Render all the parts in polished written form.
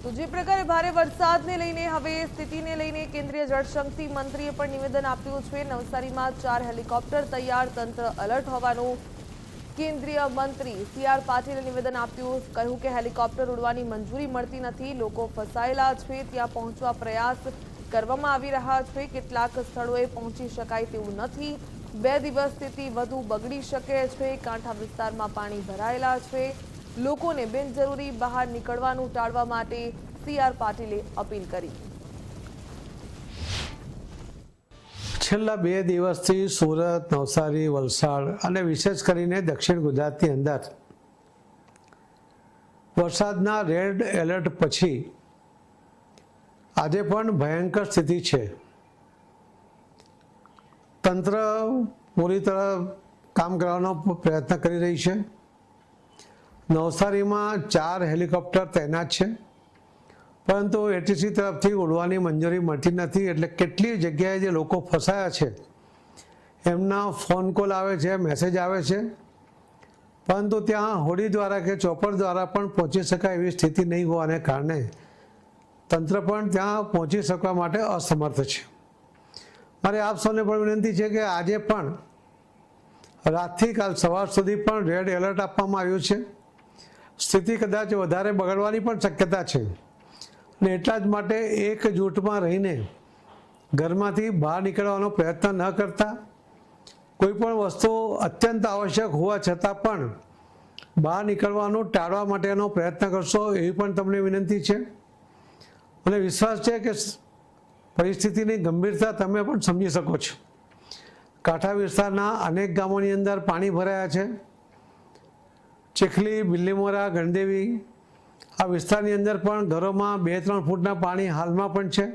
તો જે પ્રકારે ભારે વરસાદને લઈને હવે સ્થિતિને લઈને કેન્દ્રીય જળશક્તિ મંત્રીએ પણ નિવેદન આપ્યું છે। નવસારીમાં 4 હેલિકોપ્ટર તૈયાર, તંત્ર એલર્ટ હોવાનું કેન્દ્રીય મંત્રી સી.આર. પાટીલે નિવેદન આપ્યું। કહ્યું કે હેલિકોપ્ટર ઉડવાની મંજૂરી મળતી નથી, લોકો ફસાયેલા છે, ત્યાં પહોંચવા પ્રયાસ કરવામાં આવી રહ્યા છે। કેટલાક સ્થળોએ પહોંચી શકાય તેવું નથી। 2 દિવસ સ્થિતિ વધુ બગડી શકે છે। કાંઠા વિસ્તારમાં પાણી ભરાયેલા છે। લોકોને બિનજરૂરી બહાર નીકળવાનું ટાળવા માટે સી.આર. પાટીલે અપીલ કરી। છેલ્લા 2 દિવસથી સુરત, નવસારી, વલસાડ અને વિશેષ કરીને દક્ષિણ ગુજરાતની અંદર વરસાદના રેડ એલર્ટ પછી આજે પણ ભયંકર સ્થિતિ છે। તંત્ર પૂરી તરહ કામ કરવાનો પ્રયત્ન કરી રહી છે। નવસારીમાં 4 હેલિકોપ્ટર તૈનાત છે, પરંતુ એટીસી તરફથી ઉડવાની મંજૂરી મળતી નથી। એટલે કેટલી જગ્યાએ જે લોકો ફસાયા છે એમના ફોન કોલ આવે છે, મેસેજ આવે છે, પરંતુ ત્યાં હોડી દ્વારા કે ચોપર દ્વારા પણ પહોંચી શકાય એવી સ્થિતિ નહીં હોવાને કારણે તંત્ર પણ ત્યાં પહોંચી શકવા માટે અસમર્થ છે। મારે આપ સૌને પણ વિનંતી છે કે આજે પણ રાતથી કાલ સવાર સુધી પણ રેડ એલર્ટ આપવામાં આવ્યું છે। સ્થિતિ કદાચ વધારે બગડવાની પણ શક્યતા છે અને એટલા જ માટે એક જૂથમાં રહીને ઘરમાંથી બહાર નીકળવાનો પ્રયત્ન ન કરતા, કોઈ પણ વસ્તુ અત્યંત આવશ્યક હોવા છતાં પણ બહાર નીકળવાનું ટાળવા માટેનો પ્રયત્ન કરશો એવી પણ તમને વિનંતી છે। મને વિશ્વાસ છે કે પરિસ્થિતિની ગંભીરતા તમે પણ સમજી શકો છો। કાંઠા વિસ્તારના અનેક ગામોની અંદર પાણી ભરાયા છે। ચીખલી, બિલ્લીમોરા, ગણદેવી આ વિસ્તારની અંદર પણ ઘરોમાં 2-3 ફૂટના પાણી હાલમાં પણ છે।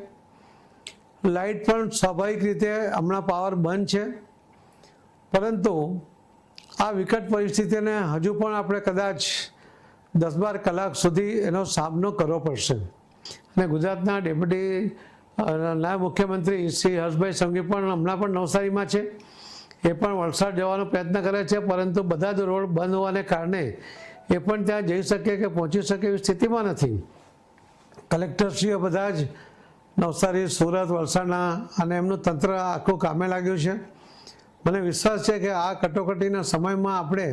લાઇટ પણ સ્વાભાવિક રીતે હમણાં પાવર બંધ છે, પરંતુ આ વિકટ પરિસ્થિતિને હજુ પણ આપણે કદાચ 10-12 કલાક સુધી એનો સામનો કરવો પડશે। અને ગુજરાતના ડેપ્યુટી નાયબ મુખ્યમંત્રી શ્રી હર્ષભાઈ સંઘવી પણ હમણાં પણ નવસારીમાં છે। એ પણ વલસાડ જવાનો પ્રયત્ન કરે છે, પરંતુ બધા જ રોડ બંધ હોવાને કારણે એ પણ ત્યાં જઈ શકે કે પહોંચી શકે એવી સ્થિતિમાં નથી। કલેક્ટરશ્રીઓ બધા જ નવસારી, સુરત, વલસાડના અને એમનું તંત્ર આખું કામે લાગ્યું છે। મને વિશ્વાસ છે કે આ કટોકટીના સમયમાં આપણે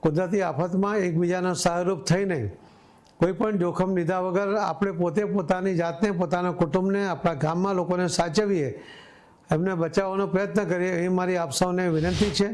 કુદરતી આફતમાં એકબીજાના સહાયરૂપ થઈને કોઈ પણ જોખમ લીધા વગર આપણે પોતે પોતાની જાતને, પોતાના કુટુંબને, આપણા ગામમાં લોકોને સાચવીએ, એમને બચાવવાનો પ્રયત્ન કરીએ એવી મારી આપ સૌને વિનંતી છે।